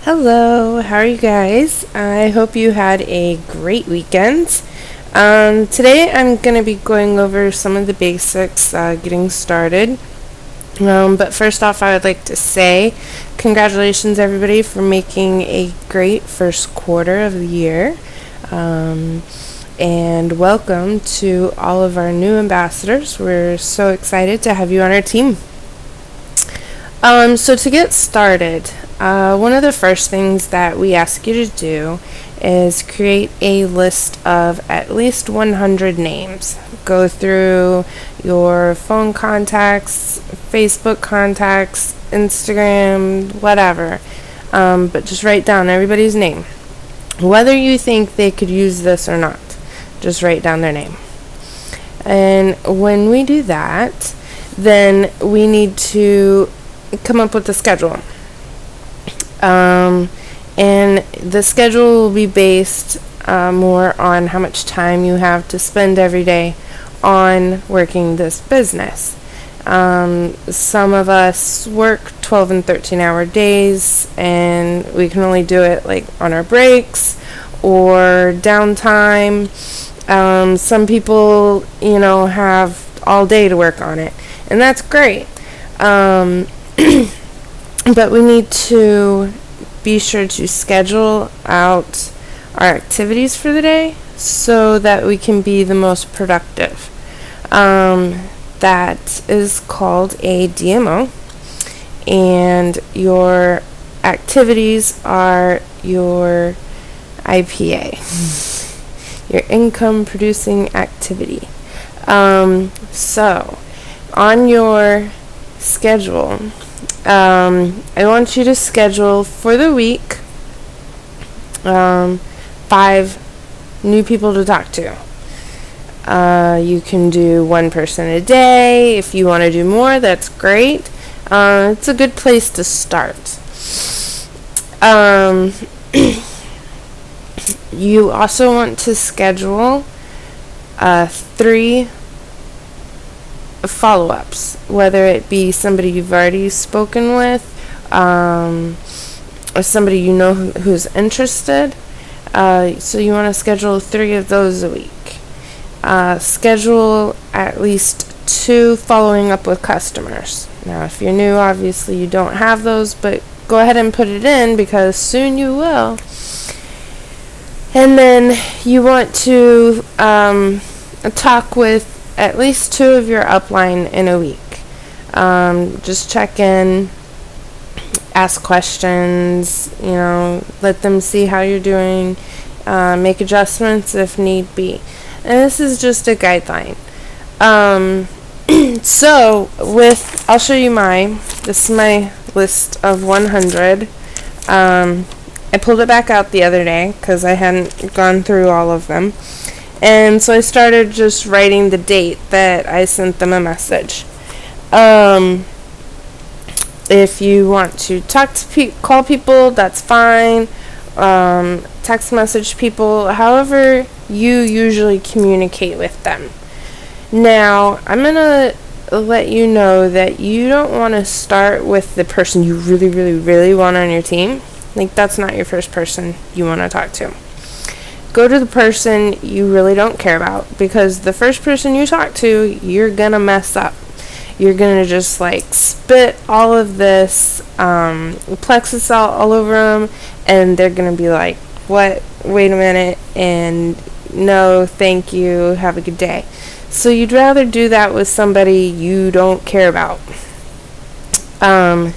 Hello, how are you guys? I hope you had a great weekend. Today I'm going to be going over some of the basics, getting started. But first off, I would like to say congratulations, everybody, for making a great first quarter of the year. And welcome to all of our new ambassadors. We're so excited to have you on our team. So to get started, one of the first things that we ask you to do is create a list of at least 100 names. Go through your phone contacts, Facebook contacts, Instagram, whatever. But just write down everybody's name. Whether you think they could use this or not, just write down their name. And when we do that, then we need to come up with a schedule. And the schedule will be based more on how much time you have to spend every day on working this business. Some of us work 12 and 13-hour days, and we can only do it like on our breaks or downtime. Some people, have all day to work on it, and that's great. But we need to be sure to schedule out our activities for the day so that we can be the most productive. That is called a DMO, and your activities are your IPA, your income producing activity. So on your schedule, I want you to schedule for the week 5 new people to talk to. You can do one person a day. If you want to do more, that's great. It's a good place to start. You also want to schedule 3 follow-ups, whether it be somebody you've already spoken with, or somebody who's interested. So you want to schedule 3 of those a week. Schedule at least 2 following up with customers. Now, if you're new, obviously you don't have those, but go ahead and put it in because soon you will. And then you want to talk with at least 2 of your upline in a week. Just check in, ask questions, let them see how you're doing, make adjustments if need be. And this is just a guideline. So I'll show you this is my list of 100. I pulled it back out the other day because I hadn't gone through all of them. And so I started just writing the date that I sent them a message. If you want to call people, that's fine. Text message people, however you usually communicate with them. Now, I'm going to let you know that you don't want to start with the person you really, really, really want on your team. Like, that's not your first person you want to talk to. Go to the person you really don't care about, because the first person you talk to, you're going to mess up. You're going to just spit all of this Plexus all over them, and they're going to be like, what? Wait a minute, and no, thank you, have a good day. So you'd rather do that with somebody you don't care about. And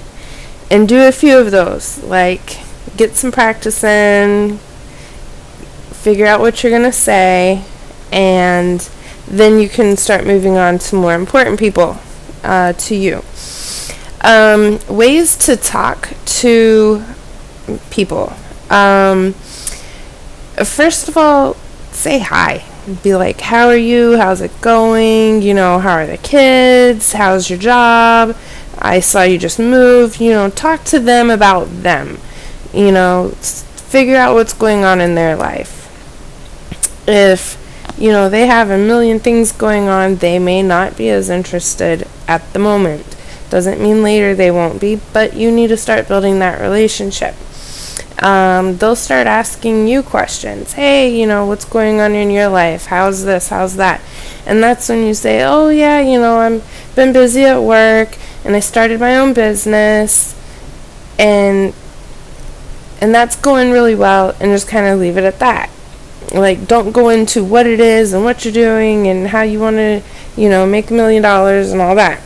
do a few of those, get some practice in, figure out what you're going to say, and then you can start moving on to more important people to you. Ways to talk to people. First of all, say hi. Be like, how are you? How's it going? How are the kids? How's your job? I saw you just moved. Talk to them about them. Figure out what's going on in their life. If, they have a million things going on, they may not be as interested at the moment. Doesn't mean later they won't be, but you need to start building that relationship. they'll start asking you questions. Hey, what's going on in your life? How's this? How's that? And that's when you say, oh yeah, I'm been busy at work and I started my own business and that's going really well, and just kind of leave it at that. Like, don't go into what it is and what you're doing and how you want to, make $1 million and all that.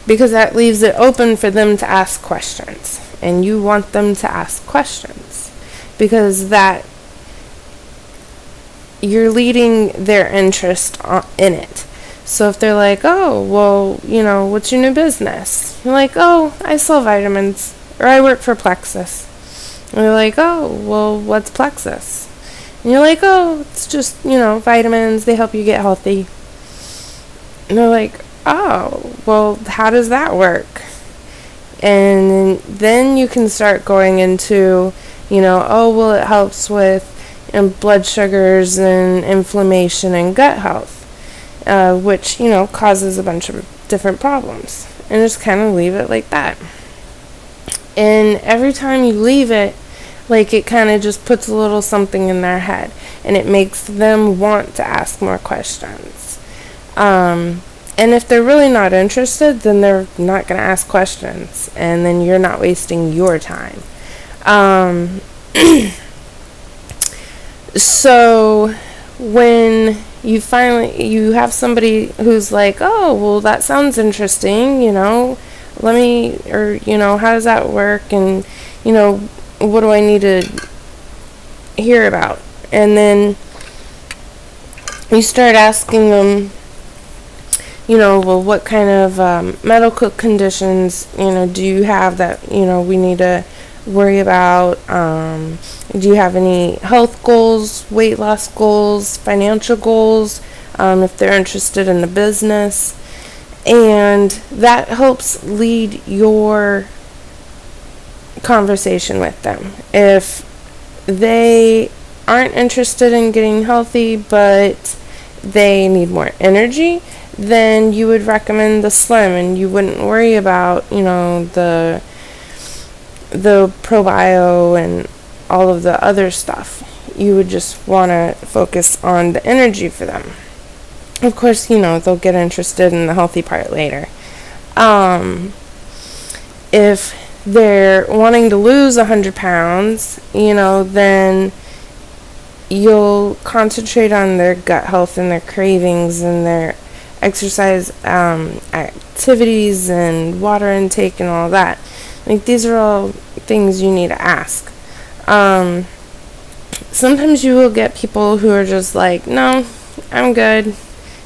Because that leaves it open for them to ask questions. And you want them to ask questions. Because that, you're leading their interest in it. So if they're like, oh, well, what's your new business? You're like, oh, I sell vitamins. Or I work for Plexus. And they're like, oh, well, what's Plexus? And you're like, oh, it's just, vitamins. They help you get healthy. And they're like, oh, well, how does that work? And then you can start going into, oh, well, it helps with blood sugars and inflammation and gut health, which, causes a bunch of different problems. And just kind of leave it like that. And every time you leave it, like, it kind of just puts a little something in their head. And it makes them want to ask more questions. And if they're really not interested, then they're not going to ask questions. And then you're not wasting your time. So when you have somebody who's like, oh, well, that sounds interesting, how does that work? And, what do I need to hear about? And then you start asking them, well, what kind of medical conditions, do you have that, we need to worry about? Do you have any health goals, weight loss goals, financial goals, if they're interested in the business? And that helps lead your conversation with them. If they aren't interested in getting healthy, but they need more energy, then you would recommend the Slim, and you wouldn't worry about, the ProBio and all of the other stuff. You would just want to focus on the energy for them. Of course, they'll get interested in the healthy part later. If they're wanting to lose 100 pounds, then you'll concentrate on their gut health and their cravings and their exercise activities and water intake and all that. Like, these are all things you need to ask. Sometimes you will get people who are just like, no, I'm good.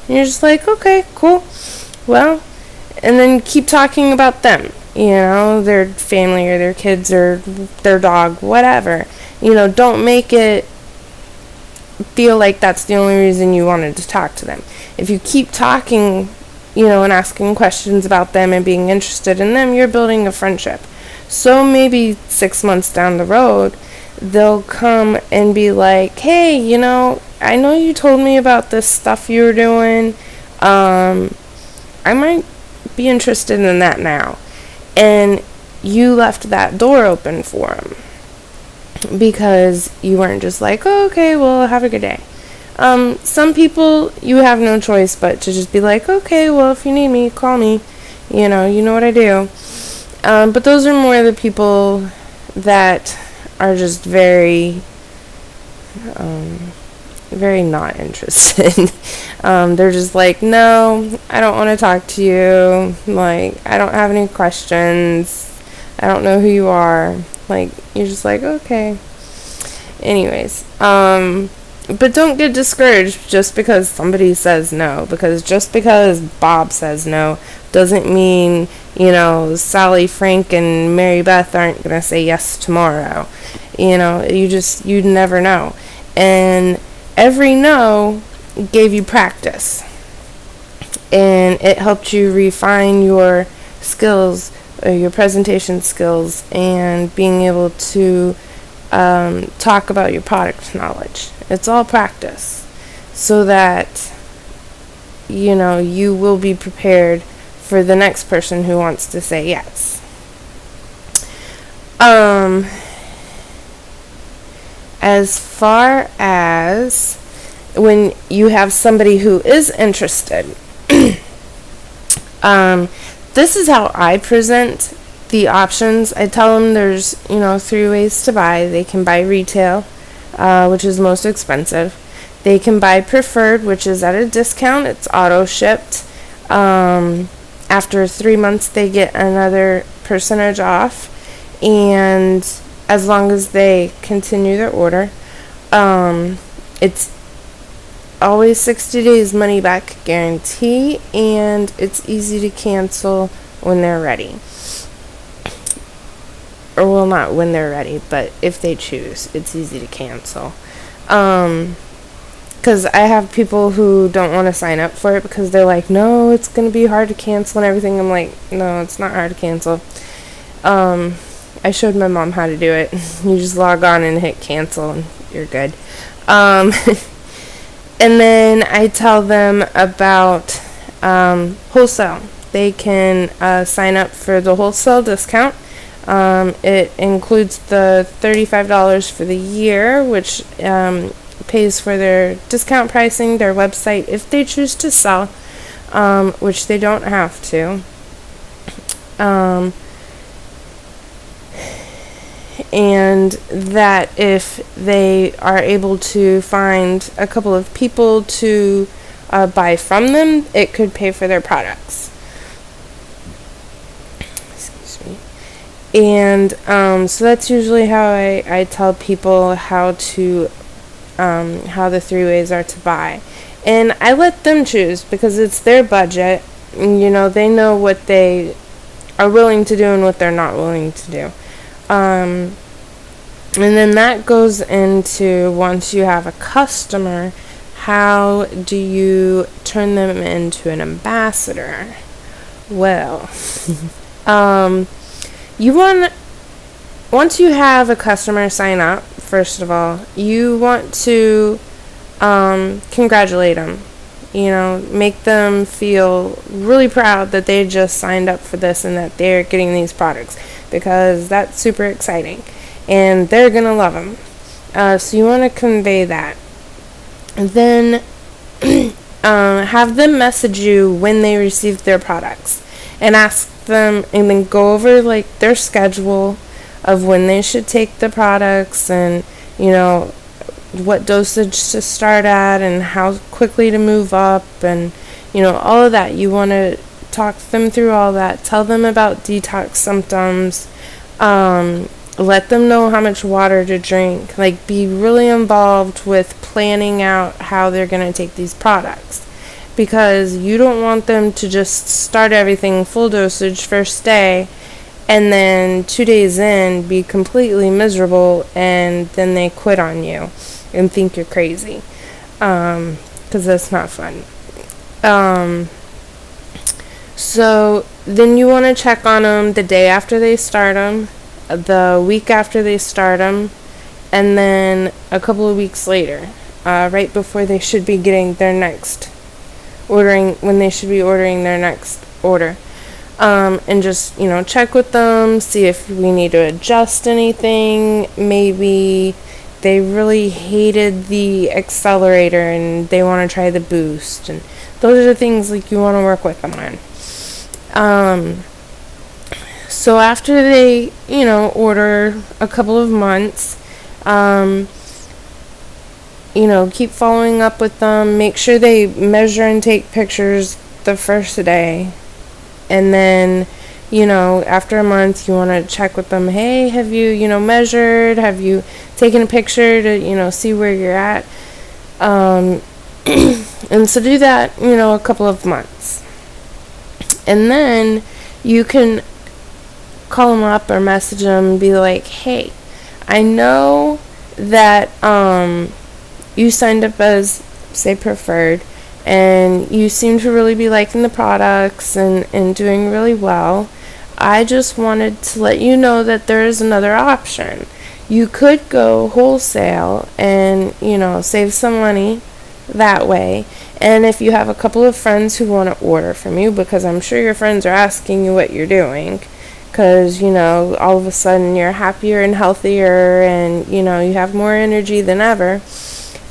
And you're just like, okay, cool. Well, and then keep talking about them, their family or their kids or their dog, whatever. Don't make it feel like that's the only reason you wanted to talk to them. If you keep talking, and asking questions about them and being interested in them, you're building a friendship. So maybe 6 months down the road, they'll come and be like, hey, I know you told me about this stuff you were doing. I might be interested in that now. And you left that door open for them. Because you weren't just like, oh, okay, well, have a good day. Some people, you have no choice but to just be like, okay, well, if you need me, call me. You know what I do. But those are more the people that are just very, very not interested. They're just like, no, I don't want to talk to you. Like, I don't have any questions. I don't know who you are. Like, you're just like, okay. Anyways, but don't get discouraged just because somebody says no. Because just because Bob says no doesn't mean, Sally, Frank, and Mary Beth aren't going to say yes tomorrow. You never know. And every no gave you practice. And it helped you refine your skills, your presentation skills, and being able to talk about your product knowledge. It's all practice, so that you will be prepared for the next person who wants to say yes. Um, as far as when you have somebody who is interested, this is how I present the options. I tell them there's, 3 ways to buy. They can buy retail, which is most expensive. They can buy preferred, which is at a discount. It's auto shipped. After 3 months, they get another percentage off, and as long as they continue their order, it's always 60 days money back guarantee, and it's easy to cancel when they're ready. Or, well, not when they're ready, but if they choose, it's easy to cancel. Because I have people who don't want to sign up for it because they're like, no, it's going to be hard to cancel and everything. I'm like, no, it's not hard to cancel. I showed my mom how to do it. You just log on and hit cancel and you're good. And then I tell them about wholesale. They can sign up for the wholesale discount. It includes the $35 for the year, which pays for their discount pricing, their website if they choose to sell, which they don't have to. And that if they are able to find a couple of people to buy from them, it could pay for their products. Excuse me. And so that's usually how I tell people how the 3 ways are to buy. And I let them choose because it's their budget. They know what they are willing to do and what they're not willing to do. And then that goes into, once you have a customer, how do you turn them into an ambassador? Well, once you have a customer sign up, first of all, you want to congratulate them. Make them feel really proud that they just signed up for this and that they're getting these products, because that's super exciting and they're going to love them. So you want to convey that. And then have them message you when they receive their products and ask them, and then go over their schedule of when they should take the products, and what dosage to start at and how quickly to move up, and all of that. You want to talk them through all that. Tell them about detox symptoms. Let them know how much water to drink. Be really involved with planning out how they're going to take these products, because you don't want them to just start everything full dosage first day and then 2 days in be completely miserable, and then they quit on you and think you're crazy, because that's not fun. So then you want to check on them the day after they start them, the week after they start them, and then a couple of weeks later, right before they should be getting their next when they should be ordering their next order. And just, check with them, see if we need to adjust anything. Maybe they really hated the accelerator and they want to try the boost, and those are the things you want to work with them on. So after they, order a couple of months, keep following up with them. Make sure they measure and take pictures the first day. And then, after a month, you want to check with them. Hey, have you, measured? Have you taken a picture to, see where you're at? And so do that, a couple of months. And then you can call them up or message them and be like, hey, I know that you signed up as, say, preferred, and you seem to really be liking the products and doing really well. I just wanted to let you know that there is another option. You could go wholesale and, save some money that way. And if you have a couple of friends who want to order from you, because I'm sure your friends are asking you what you're doing, because, all of a sudden you're happier and healthier and, you have more energy than ever.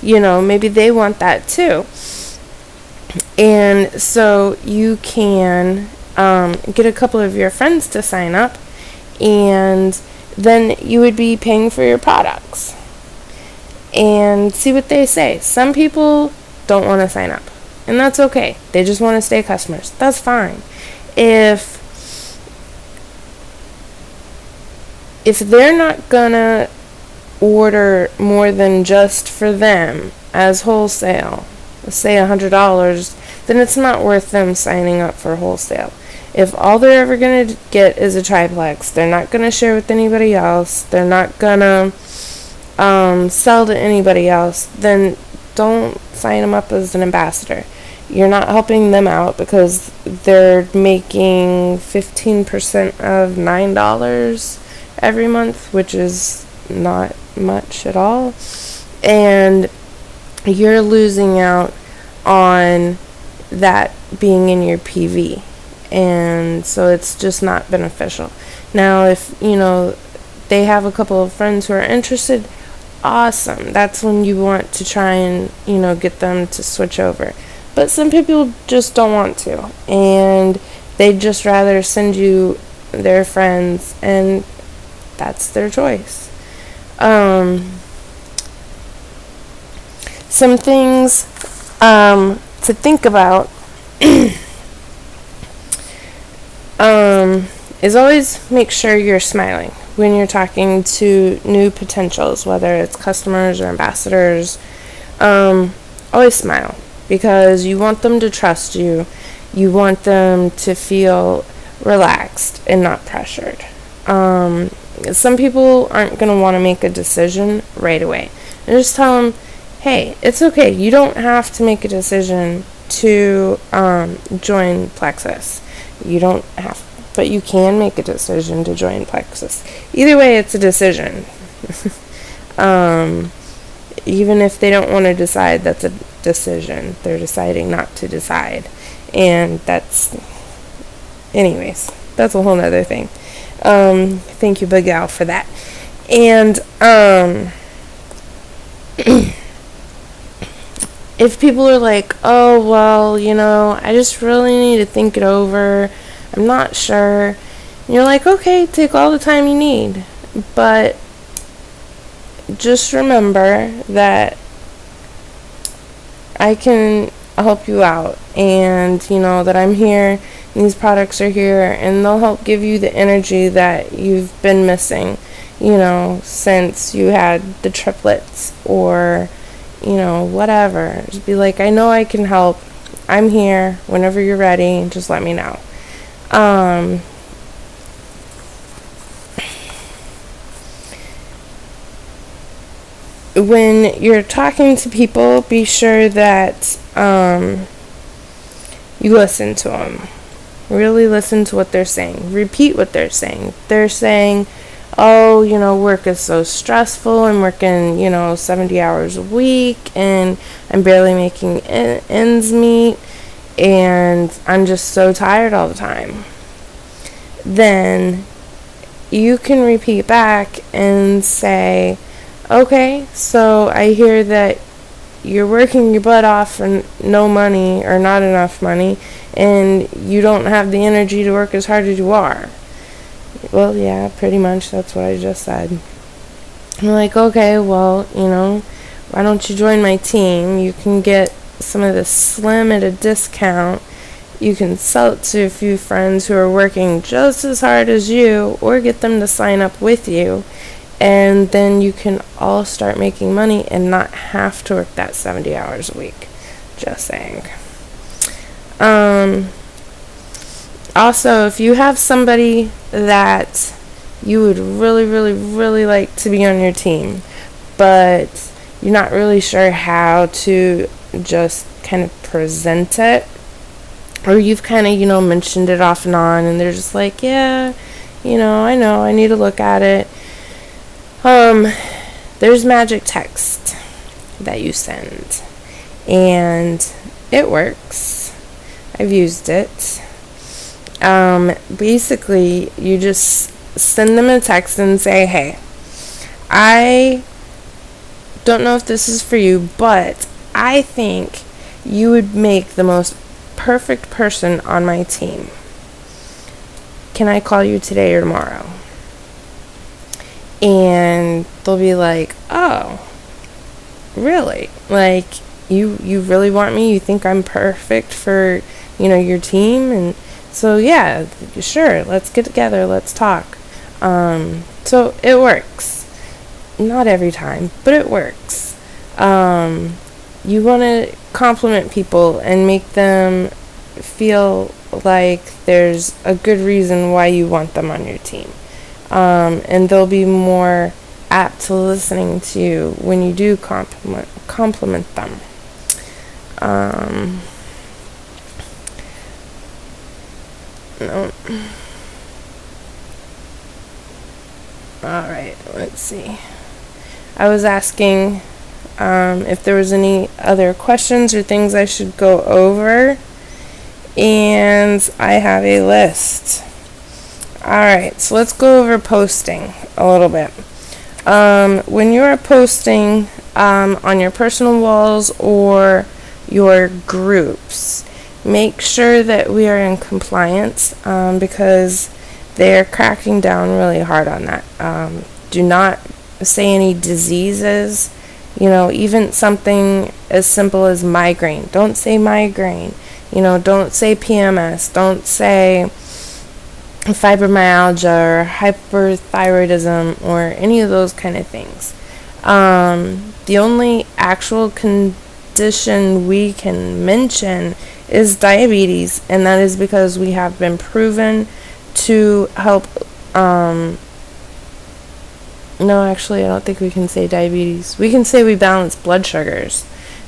Maybe they want that too. And so you can get a couple of your friends to sign up, and then you would be paying for your products. And see what they say. Some people don't want to sign up, and that's okay. They just want to stay customers. That's fine. If they're not gonna order more than just for them as wholesale, let's say $100, then it's not worth them signing up for wholesale. If all they're ever going to get is a triplex, they're not going to share with anybody else, they're not going to sell to anybody else, then don't sign them up as an ambassador. You're not helping them out because they're making 15% of $9 every month, which is not much at all. And you're losing out on that being in your PV. And so it's just not beneficial. Now, if, they have a couple of friends who are interested, awesome. That's when you want to try and, get them to switch over. But some people just don't want to. And they'd just rather send you their friends, and that's their choice. Some things to think about is always make sure you're smiling when you're talking to new potentials, whether it's customers or ambassadors. Always smile, because you want them to trust you. You want them to feel relaxed and not pressured. Some people aren't going to want to make a decision right away. And just tell them, hey, it's okay. You don't have to make a decision to join Plexus. You don't have, but you can make a decision to join Plexus. Either way, it's a decision. Even if they don't want to decide, that's a decision. They're deciding not to decide. And that's, anyways, that's a whole nother thing. Thank you, Big Al, for that. And if people are like, oh, well, I just really need to think it over, I'm not sure, and you're like, okay, take all the time you need, but just remember that I can help you out, and that I'm here, and these products are here, and they'll help give you the energy that you've been missing, since you had the triplets, or whatever. Just be like, I know I can help. I'm here whenever you're ready. Just let me know. When you're talking to people, be sure that you listen to them. Really listen to what they're saying. Repeat what they're saying. They're saying, oh, work is so stressful. I'm working, 70 hours a week, and I'm barely making ends meet, and I'm just so tired all the time. Then you can repeat back and say, okay, so I hear that you're working your butt off for no money or not enough money, and you don't have the energy to work as hard as you are. Well, yeah, pretty much, that's what I just said. I'm like, okay, well, why don't you join my team? You can get some of this Slim at a discount. You can sell it to a few friends who are working just as hard as you, or get them to sign up with you, and then you can all start making money and not have to work that 70 hours a week. Just saying. Also, if you have somebody that you would really, really, really like to be on your team, but you're not really sure how to just kind of present it, or you've kind of, mentioned it off and on, and they're just like, yeah, I know, I need to look at it. There's magic text that you send, and it works. I've used it. Basically, you just send them a text and say, hey, I don't know if this is for you, but I think you would make the most perfect person on my team. Can I call you today or tomorrow? And they'll be like, oh, really? Like, you really want me? You think I'm perfect for, your team? And so, yeah, sure, let's get together, let's talk. So it works. Not every time, but it works. You want to compliment people and make them feel like there's a good reason why you want them on your team. And they'll be more apt to listening to you when you do compliment them. No. Alright, let's see. I was asking if there was any other questions or things I should go over, and I have a list. Alright, so let's go over posting a little bit. When you are posting on your personal walls or your groups, make sure that we are in compliance because they're cracking down really hard on that. Do not say any diseases, even something as simple as migraine. Don't say migraine. Don't say PMS. Don't say fibromyalgia or hyperthyroidism or any of those kind of things. The only actual condition we can mention is diabetes, and that is because we have been proven to help. No, actually, I don't think we can say diabetes. We can say we balance blood sugars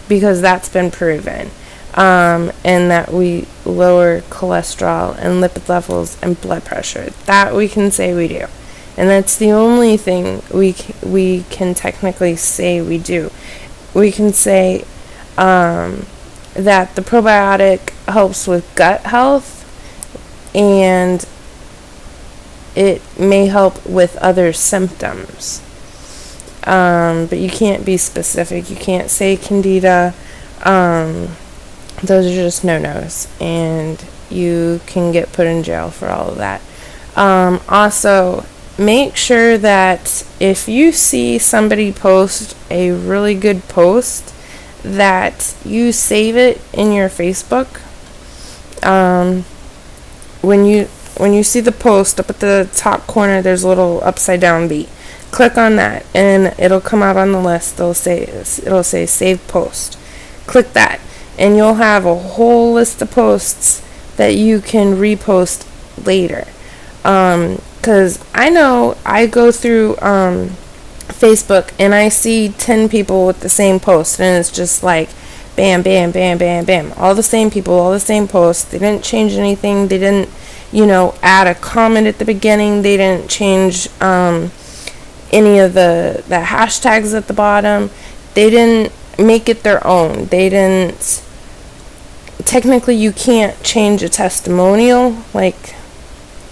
because that's been proven. And that we lower cholesterol and lipid levels and blood pressure. That we can say we do. And that's the only thing we can technically say we do. We can say that the probiotic helps with gut health, and it may help with other symptoms. But you can't be specific. You can't say candida. Those are just no-nos, and you can get put in jail for all of that. Also, make sure that if you see somebody post a really good post, that you save it in your Facebook. When you see the post up at the top corner, there's a little upside down B. Click on that, and it'll come out on the list. It'll say save post. Click that, and you'll have a whole list of posts that you can repost later. Because I know I go through Facebook and I see 10 people with the same post, and it's just like bam, bam, bam, bam, bam. All the same people, all the same posts. They didn't change anything. They didn't, add a comment at the beginning. They didn't change any of the hashtags at the bottom. They didn't make it their own. They didn't. Technically, you can't change a testimonial, like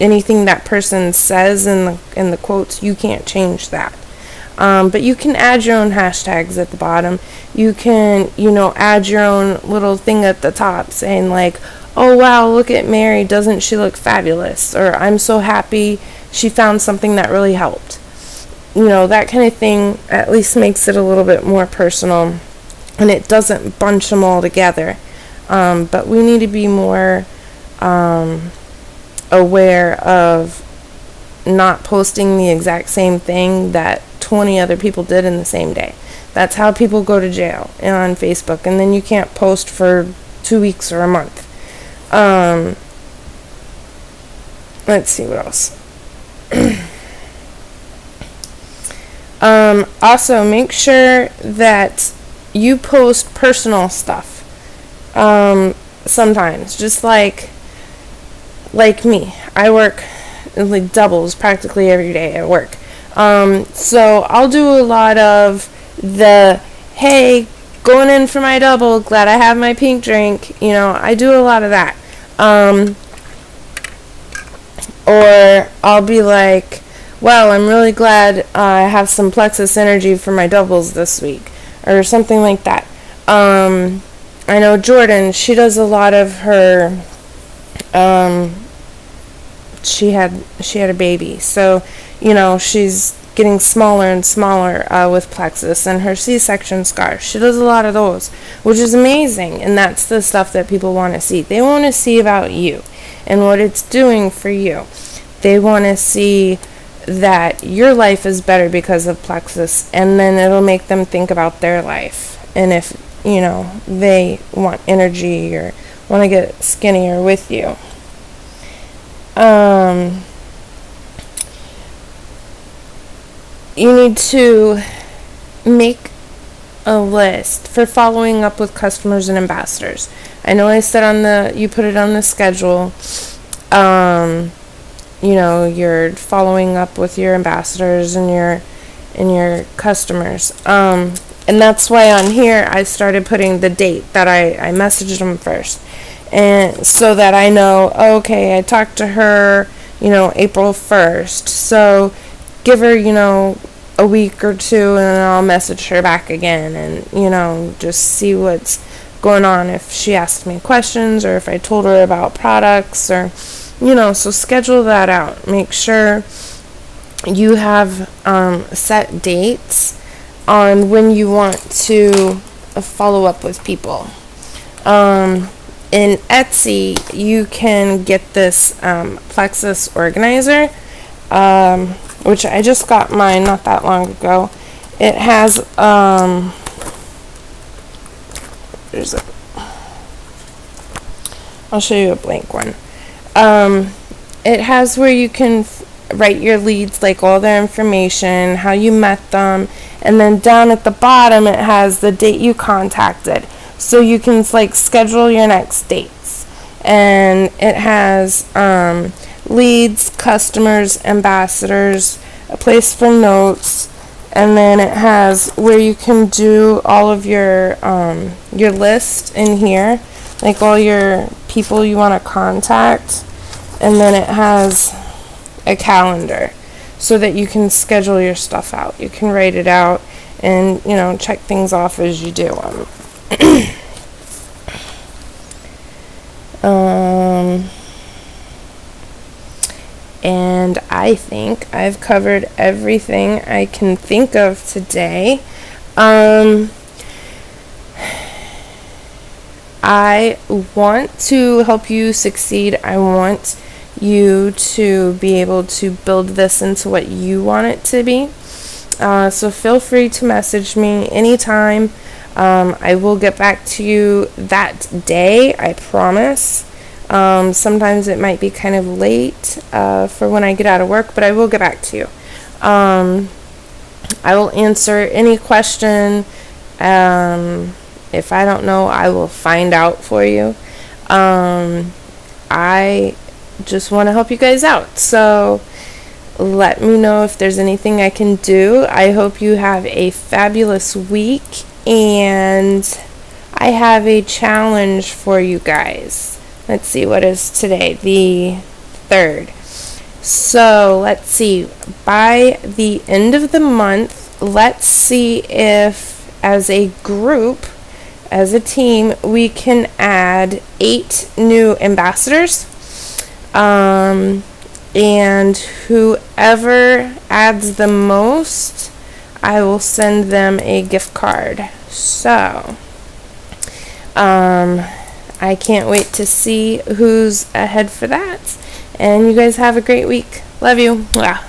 anything that person says in the quotes. You can't change that. But you can add your own hashtags at the bottom. You can, add your own little thing at the top saying like, oh wow, look at Mary, doesn't she look fabulous? Or I'm so happy she found something that really helped. That kind of thing at least makes it a little bit more personal, and it doesn't bunch them all together. But we need to be more aware of not posting the exact same thing that 20 other people did in the same day. That's how people go to jail on Facebook, and then you can't post for 2 weeks or a month. Let's see what else. Also, make sure that you post personal stuff. Sometimes, just like me, I work like doubles practically every day at work. So I'll do a lot of the, hey, going in for my double, glad I have my pink drink. I do a lot of that. Or I'll be like, wow, I'm really glad I have some Plexus energy for my doubles this week, or something like that. I know Jordan, she does a lot of her, she had a baby, so, she's getting smaller and smaller with Plexus and her C-section scars. She does a lot of those, which is amazing, and that's the stuff that people want to see. They want to see about you and what it's doing for you. They want to see that your life is better because of Plexus, and then it'll make them think about their life. And if, they want energy or want to get skinnier with you. You need to make a list for following up with customers and ambassadors. I know I said you put it on the schedule. You're following up with your ambassadors and your customers. And that's why on here I started putting the date that I messaged them first. And so that I know, okay, I talked to her, April 1st. So give her, a week or two, and then I'll message her back again and, just see what's going on, if she asked me questions or if I told her about products or, so schedule that out. Make sure you have set dates on when you want to follow up with people. In Etsy, you can get this Plexus organizer, which I just got mine not that long ago. It has, I'll show you a blank one. It has where you can write your leads, like all their information, how you met them, and then down at the bottom it has the date you contacted. So you can schedule your next dates. And it has leads, customers, ambassadors, a place for notes, and then it has where you can do all of your list in here, like all your people you want to contact. And then it has a calendar so that you can schedule your stuff out. You can write it out and, check things off as you do them. And I think I've covered everything I can think of today. I want to help you succeed. I want you to be able to build this into what you want it to be. So feel free to message me anytime. I will get back to you that day, I promise. Sometimes it might be kind of late for when I get out of work, but I will get back to you. I will answer any question. If I don't know, I will find out for you. I just want to help you guys out. So let me know if there's anything I can do. I hope you have a fabulous week. And I have a challenge for you guys. Let's see, what is today? The 3rd. So let's see. By the end of the month, let's see if as a group, as a team, we can add 8 new ambassadors. And whoever adds the most, I will send them a gift card. So, I can't wait to see who's ahead for that. And you guys have a great week. Love you. Mwah.